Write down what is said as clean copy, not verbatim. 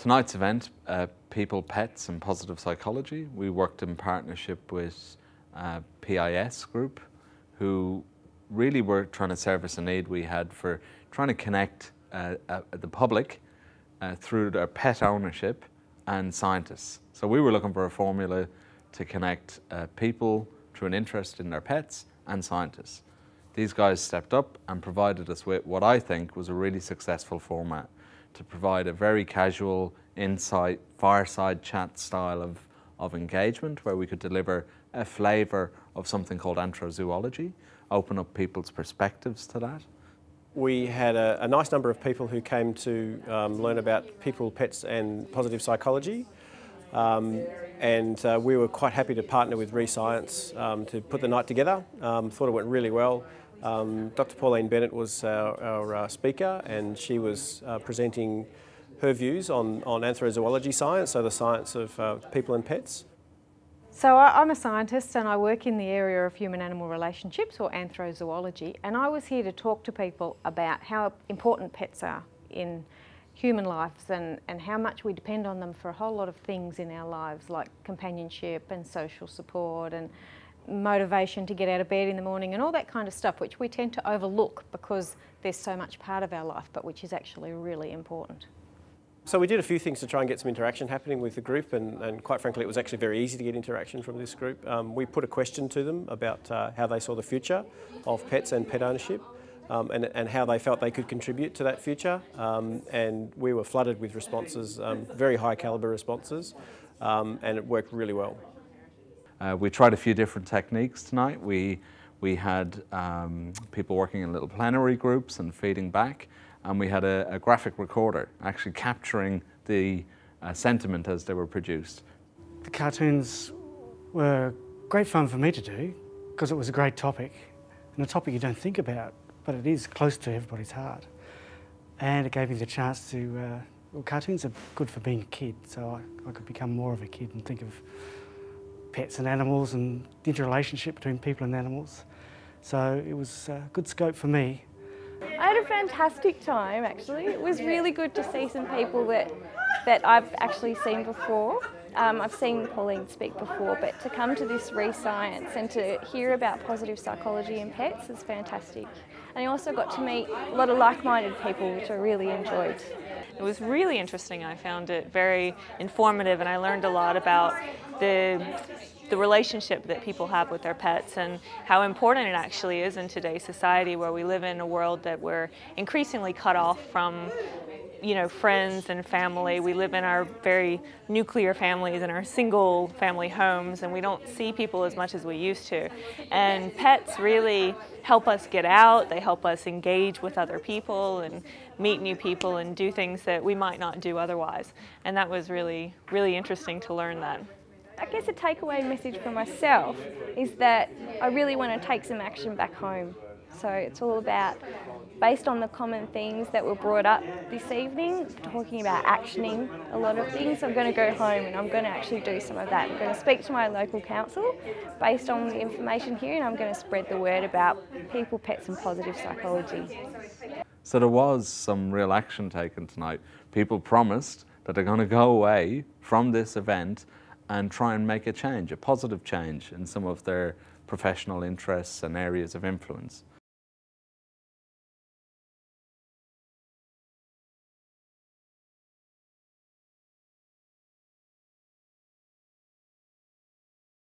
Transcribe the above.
tonight's event, People, Pets and Positive Psychology, we worked in partnership with PIAS group, who really were trying to service a need we had for trying to connect the public through their pet ownership and scientists. So we were looking for a formula to connect people through an interest in their pets and scientists. These guys stepped up and provided us with what I think was a really successful format to provide a very casual, insight, fireside chat style of engagement where we could deliver a flavour of something called anthrozoology, open up people's perspectives to that. We had a nice number of people who came to learn about people, pets and positive psychology. We were quite happy to partner with Rescience to put the night together. Thought it went really well. Dr. Pauline Bennett was our speaker, and she was presenting her views on anthrozoology science, so the science of people and pets. So I'm a scientist and I work in the area of human-animal relationships, or anthrozoology, and I was here to talk to people about how important pets are in human lives and how much we depend on them for a whole lot of things in our lives, like companionship and social support and motivation to get out of bed in the morning and all that kind of stuff, which we tend to overlook because they're so much part of our life, but which is actually really important. So we did a few things to try and get some interaction happening with the group, and quite frankly it was actually very easy to get interaction from this group. We put a question to them about how they saw the future of pets and pet ownership, and how they felt they could contribute to that future, and we were flooded with responses, very high calibre responses, and it worked really well. We tried a few different techniques tonight. We had people working in little plenary groups and feeding back, and we had a graphic recorder actually capturing the sentiment as they were produced. The cartoons were great fun for me to do because it was a great topic, and a topic you don't think about, but it is close to everybody's heart. And it gave me the chance to, well, cartoons are good for being a kid, so I could become more of a kid and think of pets and animals and the interrelationship between people and animals. So it was good scope for me. I had a fantastic time, actually. It was really good to see some people that I've actually seen before. I've seen Pauline speak before, but to come to this Rescience and to hear about positive psychology in pets is fantastic. And I also got to meet a lot of like-minded people, which I really enjoyed. It was really interesting. I found it very informative, and I learned a lot about the relationship that people have with their pets and how important it actually is in today's society, where we live in a world that we're increasingly cut off from, you know, friends and family. We live in our very nuclear families and our single family homes, and we don't see people as much as we used to. And pets really help us get out. They help us engage with other people and meet new people and do things that we might not do otherwise. And that was really, really interesting to learn that. I guess a takeaway message for myself is that I really want to take some action back home. So it's all about, based on the common things that were brought up this evening, talking about actioning a lot of things. I'm going to go home and I'm going to actually do some of that. I'm going to speak to my local council based on the information here, and I'm going to spread the word about people, pets and positive psychology. So there was some real action taken tonight. People promised that they're going to go away from this event and try and make a change, a positive change in some of their professional interests and areas of influence.